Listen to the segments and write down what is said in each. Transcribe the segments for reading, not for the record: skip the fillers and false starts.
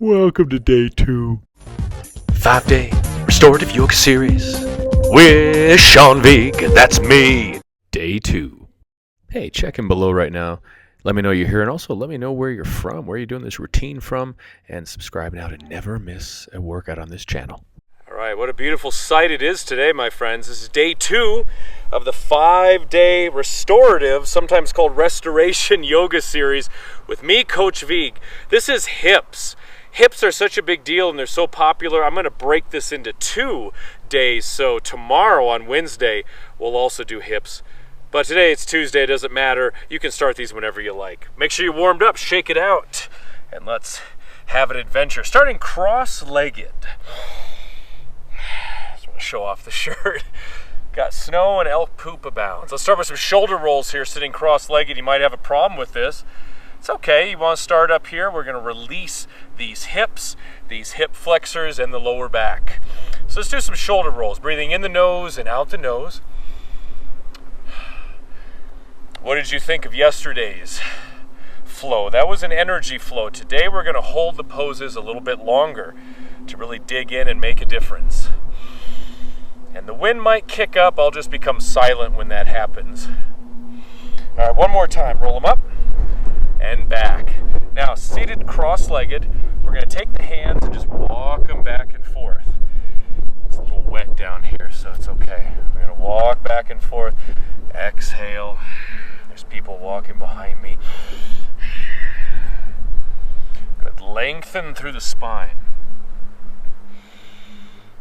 Welcome to day 2. 5-day restorative yoga series with Sean Vigue. That's me. Day 2. Hey, check in below right now. Let me know you're here, and also let me know where you're from, where you're doing this routine from, and subscribe now to never miss a workout on this channel. All right, what a beautiful sight it is today, my friends. This is day 2 of the 5-day restorative, sometimes called restoration yoga series with me, Coach Vigue. This is hips. Hips are such a big deal and they're so popular. I'm going to break this into 2 days. So tomorrow on Wednesday, we'll also do hips. But today it's Tuesday, it doesn't matter. You can start these whenever you like. Make sure you're warmed up, shake it out, and let's have an adventure. Starting cross-legged. Just want to show off the shirt. Got snow and elk poop abounds. Let's start with some shoulder rolls here, sitting cross-legged. You might have a problem with this. It's okay, you want to start up here. We're going to release these hips, these hip flexors, and the lower back. So let's do some shoulder rolls, breathing in the nose and out the nose. What did you think of yesterday's flow? That was an energy flow. Today we're going to hold the poses a little bit longer to really dig in and make a difference. And the wind might kick up. I'll just become silent when that happens. All right, one more time. Roll them up and back. Now, seated cross-legged, we're going to take the hands and just walk them back and forth. It's a little wet down here, so it's okay. We're going to walk back and forth. Exhale. There's people walking behind me. Good. Lengthen through the spine.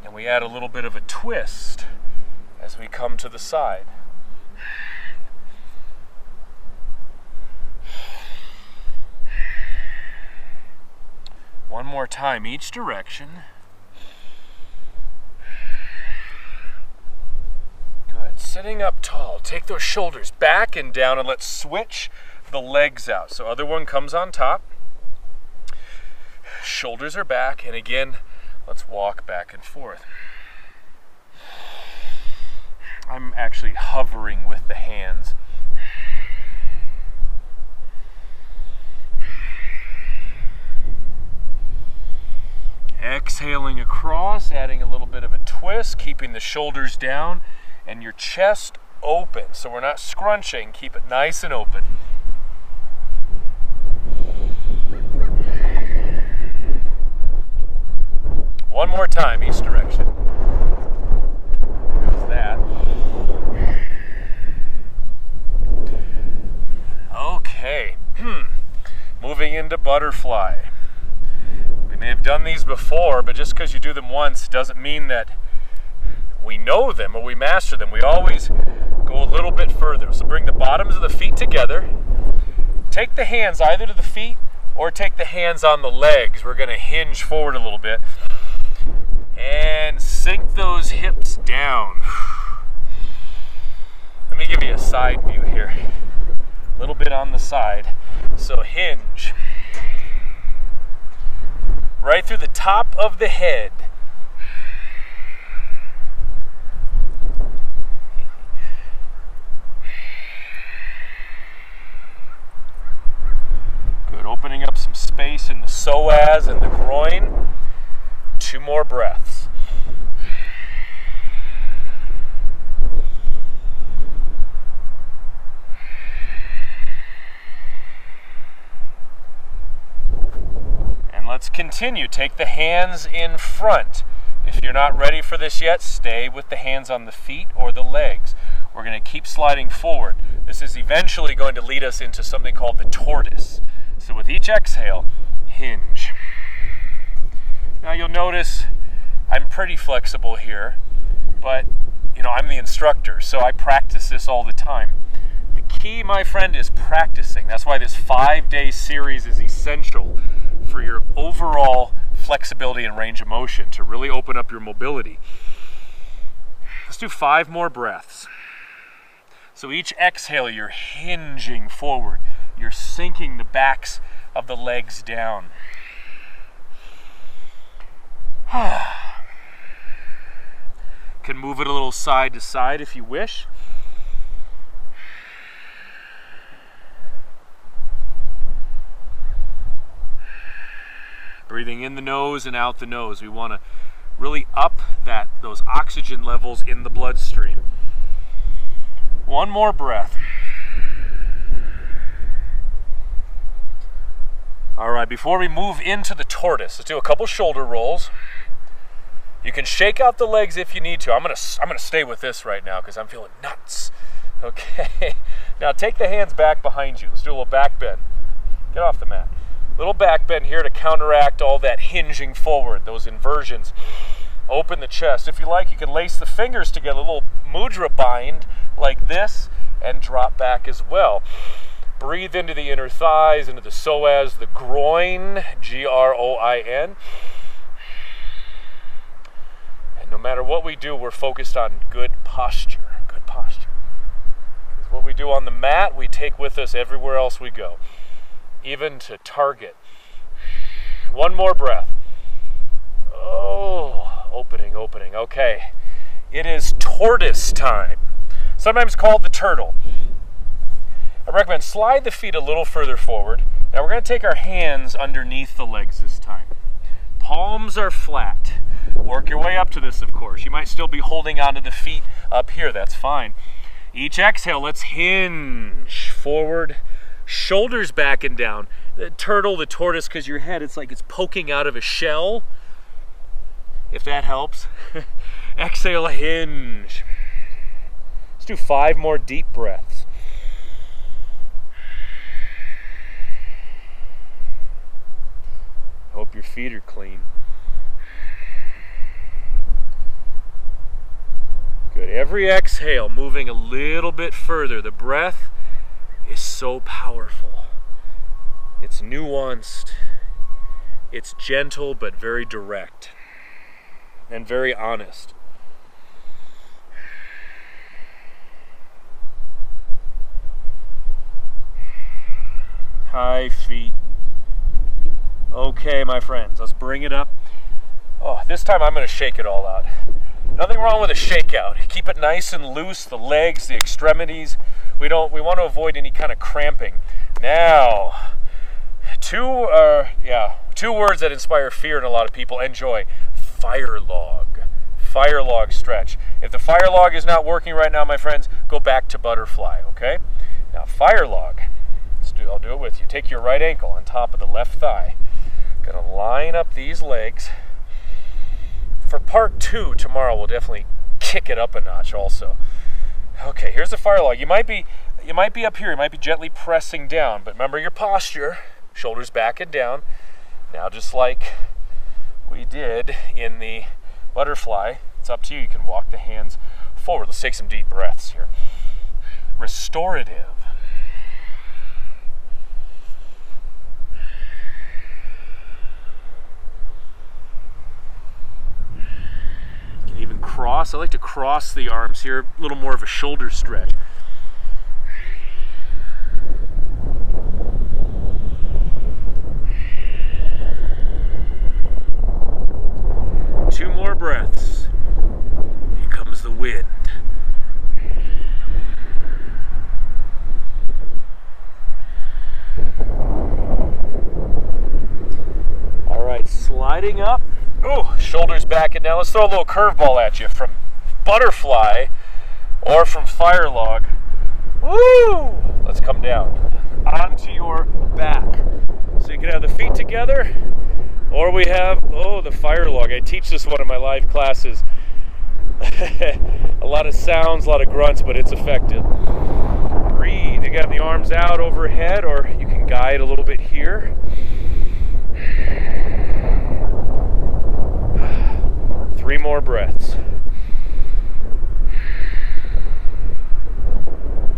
And we add a little bit of a twist as we come to the side. One more time, each direction. Good. Sitting up tall. Take those shoulders back and down, and let's switch the legs out. So other one comes on top. Shoulders are back, and again, let's walk back and forth. I'm actually hovering with the hands. Exhaling across, adding a little bit of a twist, keeping the shoulders down and your chest open. So we're not scrunching, keep it nice and open. One more time, each direction. How's that? Okay, moving into butterfly. We may have done these before, but just because you do them once doesn't mean that we know them or we master them. We always go a little bit further. So bring the bottoms of the feet together. Take the hands either to the feet or take the hands on the legs. We're going to hinge forward a little bit. And sink those hips down. Let me give you a side view here. A little bit on the side. So hinge. Right through the top of the head. Good. Opening up some space in the psoas and the groin. 2 more breaths. Let's continue. Take the hands in front. If you're not ready for this yet, stay with the hands on the feet or the legs. We're going to keep sliding forward. This is eventually going to lead us into something called the tortoise. So with each exhale, hinge. Now you'll notice I'm pretty flexible here, but I'm the instructor, so I practice this all the time. The key, my friend, is practicing. That's why this 5-day series is essential for your overall flexibility and range of motion to really open up your mobility. Let's do 5 more breaths. So each exhale, you're hinging forward. You're sinking the backs of the legs down. Can move it a little side to side if you wish. Breathing in the nose and out the nose. We want to really up those oxygen levels in the bloodstream. One more breath. All right, before we move into the tortoise, let's do a couple shoulder rolls. You can shake out the legs if you need to. I'm gonna stay with this right now because I'm feeling nuts. Okay. Now take the hands back behind you. Let's do a little back bend. Get off the mat. Little back bend here to counteract all that hinging forward, those inversions. Open the chest. If you like, you can lace the fingers together, a little mudra bind like this, and drop back as well. Breathe into the inner thighs, into the psoas, the groin, Groin. And no matter what we do, we're focused on good posture. Good posture. Because what we do on the mat, we take with us everywhere else we go, even to Target. One more breath. Oh, opening. Okay. It is tortoise time, sometimes called the turtle. I recommend slide the feet a little further forward. Now we're going to take our hands underneath the legs this time. Palms are flat. Work your way up to this, of course. You might still be holding onto the feet up here. That's fine. Each exhale, let's hinge forward. Shoulders back and down. The turtle, the tortoise, because your head, it's like it's poking out of a shell. If that helps. Exhale, hinge. Let's do 5 more deep breaths. Hope your feet are clean. Good. Every exhale, moving a little bit further. The breath is so powerful. It's nuanced. It's gentle but very direct and very honest. High feet. Okay, my friends, let's bring it up. Oh, this time I'm going to shake it all out. Nothing wrong with a shakeout. Keep it nice and loose, the legs, the extremities. We want to avoid any kind of cramping. Now, two words that inspire fear in a lot of people and joy. Fire log. Fire log stretch. If the fire log is not working right now, my friends, go back to butterfly, okay? Now, fire log. I'll do it with you. Take your right ankle on top of the left thigh. Gonna line up these legs. For part 2 tomorrow, we'll definitely kick it up a notch also. Okay, here's the fire log. You might be up here. You might be gently pressing down, but remember your posture. Shoulders back and down. Now, just like we did in the butterfly, it's up to you. You can walk the hands forward. Let's take some deep breaths here. Restorative. Even cross. I like to cross the arms here, a little more of a shoulder stretch. Two more breaths. Here comes the wind. All right, sliding up. Oh, shoulders back and down. Let's throw a little curveball at you from butterfly or from fire log. Woo! Let's come down onto your back. So you can have the feet together, or we have, the fire log. I teach this one in my live classes. A lot of sounds, a lot of grunts, but it's effective. Breathe. You can have the arms out overhead, or you can guide a little bit here. 3 more breaths.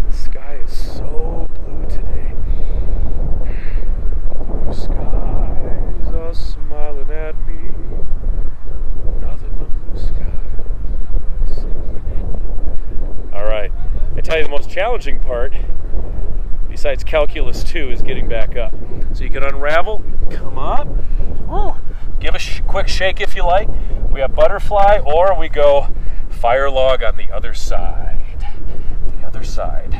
The sky is so blue today. Blue skies are smiling at me. Nothing but blue skies. All right. I tell you, the most challenging part, besides calculus 2, is getting back up. So you can unravel, come up. Woo. Give a quick shake if you like. We have butterfly, or we go fire log on the other side. The other side.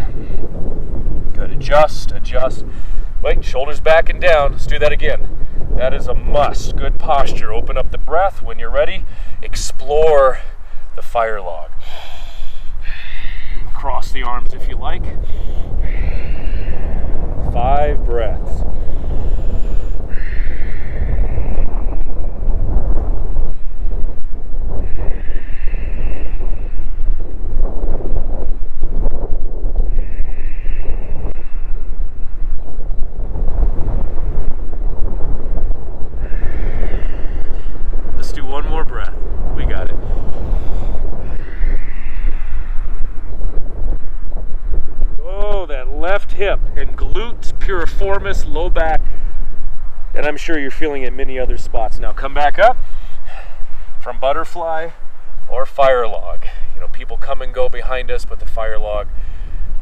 Good. Adjust. Wait, shoulders back and down. Let's do that again. That is a must. Good posture. Open up the breath. When you're ready, explore the fire log. Cross the arms if you like. 5 breaths. Let's do one more breath. We got it. Oh, that left hip and glutes piriformis, low back. And I'm sure you're feeling it in many other spots. Now come back up from butterfly or fire log. You know, people come and go behind us, but the fire log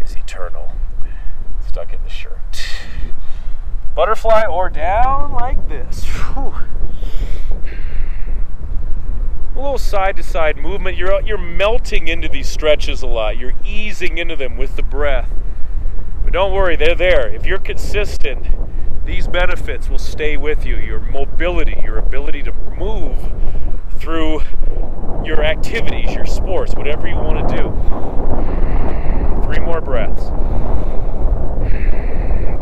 is eternal. Stuck in the shirt. Butterfly or down like this. Whew. A little side-to-side movement. You're melting into these stretches a lot. You're easing into them with the breath. But don't worry, they're there. If you're consistent, these benefits will stay with you. Your mobility, your ability to move through your activities, your sports, whatever you want to do. 3 more breaths.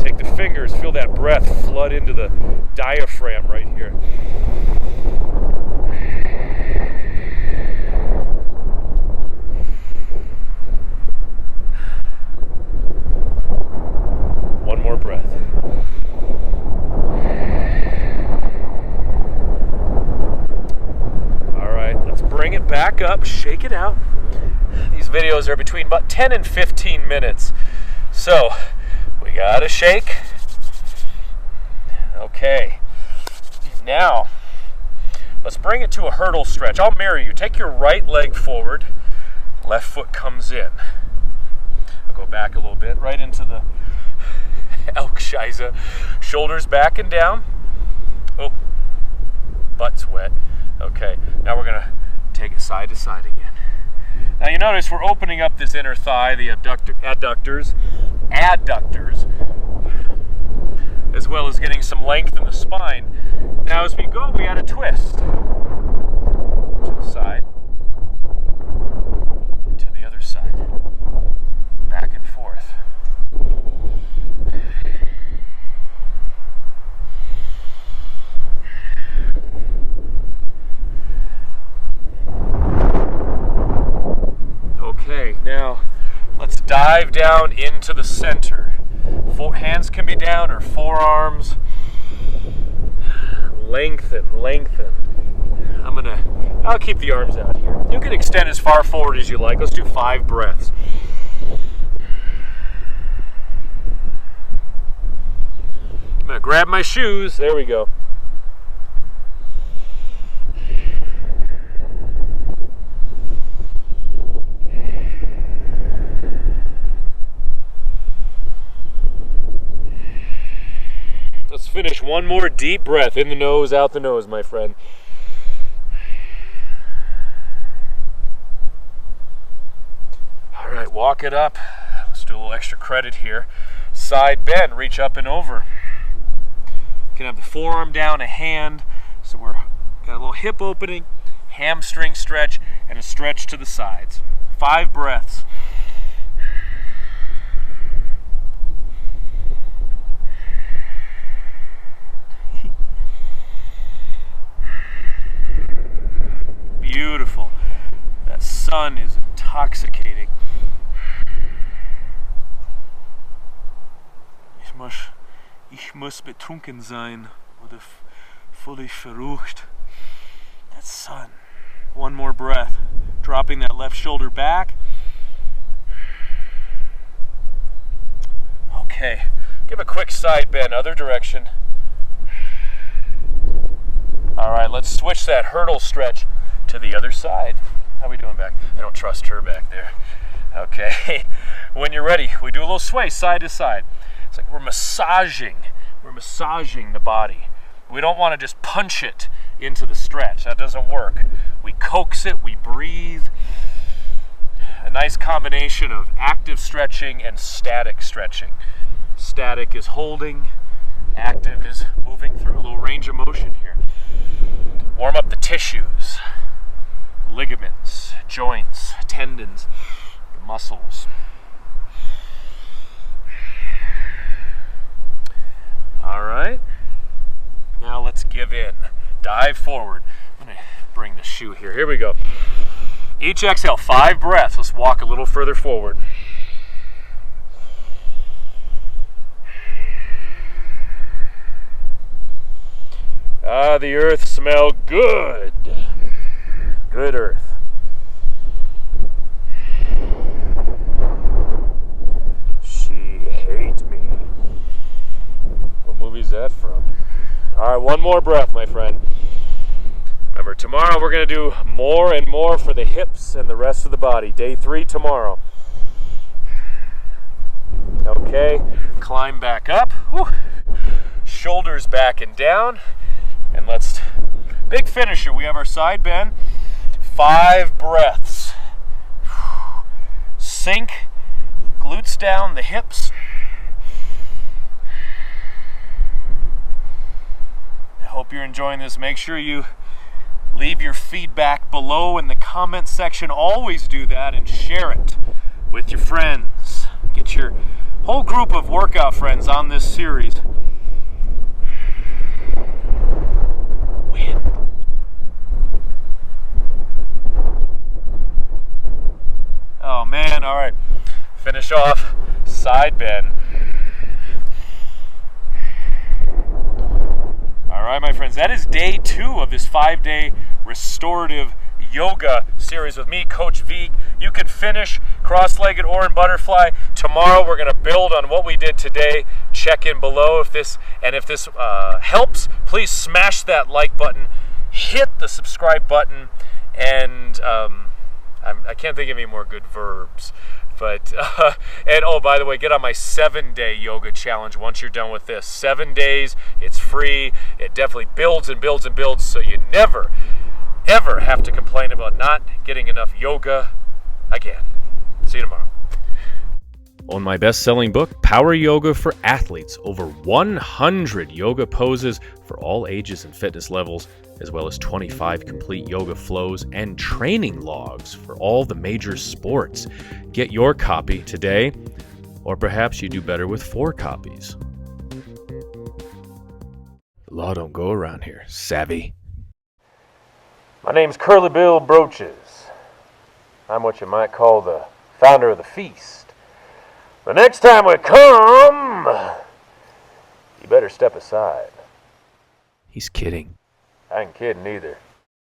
Take the fingers, feel that breath flood into the diaphragm right here. One more breath. All right, let's bring it back up, shake it out. These videos are between about 10 and 15 minutes. So, we gotta shake. Okay. Now, let's bring it to a hurdle stretch. I'll mirror you. Take your right leg forward. Left foot comes in. I'll go back a little bit, right into the Elkscheiße. Shoulders back and down. Oh, butt's wet. Okay, now we're gonna take it side to side again. Now you notice we're opening up this inner thigh, the adductors, as well as getting some length in the spine. Now as we go, we add a twist to the side, to the other side, back and forth. Okay, now let's dive down into the center. Hands can be down or forearms. Lengthen. I'll keep the arms out here. You can extend as far forward as you like. Let's do 5 breaths. I'm gonna grab my shoes. There we go. Let's finish one more deep breath. In the nose, out the nose, my friend. All right, walk it up. Let's do a little extra credit here. Side bend, reach up and over. You can have the forearm down, a hand. So we're got a little hip opening, hamstring stretch, and a stretch to the sides. 5 breaths. Beautiful. That sun is intoxicating. Ich muss betrunken sein oder völlig verrückt. That sun. One more breath. Dropping that left shoulder back. Okay. Give a quick side bend, other direction. All right, let's switch that hurdle stretch to the other side. How we doing back? I don't trust her back there. Okay. When you're ready, we do a little sway side to side. It's like we're massaging the body. We don't want to just punch it into the stretch. That doesn't work. We coax it, we breathe. A nice combination of active stretching and static stretching. Static is holding, active is moving through. A little range of motion here. Warm up the tissues, ligaments, joints, tendons, the muscles. All right. Now let's give in. Dive forward. I'm going to bring the shoe here. Here we go. Each exhale, 5 breaths. Let's walk a little further forward. Ah, the earth smell good. Good earth. She hate me. What movie is that from? All right, one more breath, my friend. Remember, tomorrow we're going to do more and more for the hips and the rest of the body. Day 3 tomorrow. Okay, climb back up. Whew. Shoulders back and down. And let's, big finisher, we have our side bend. 5 breaths. Sink, glutes down, the hips. I hope you're enjoying this. Make sure you leave your feedback below in the comment section. Always do that and share it with your friends. Get your whole group of workout friends on this series. Oh man, all right. Finish off side bend. All right, my friends, that is day 2 of this 5-day restorative yoga series with me, Coach Vigue. You can finish cross-legged or in butterfly. Tomorrow we're going to build on what we did today. Check in below if this helps. Please smash that like button, hit the subscribe button, and I can't think of any more good verbs. But, and oh, by the way, get on my 7-day yoga challenge once you're done with this. 7 days, it's free. It definitely builds and builds and builds, so you never, ever have to complain about not getting enough yoga again. See you tomorrow. On my best-selling book, Power Yoga for Athletes, over 100 yoga poses for all ages and fitness levels, as well as 25 complete yoga flows and training logs for all the major sports. Get your copy today, or perhaps you do better with 4 copies. The law don't go around here, savvy? My name's Curly Bill Broaches. I'm what you might call the founder of the feast. The next time we come, you better step aside. He's kidding. I ain't kidding either.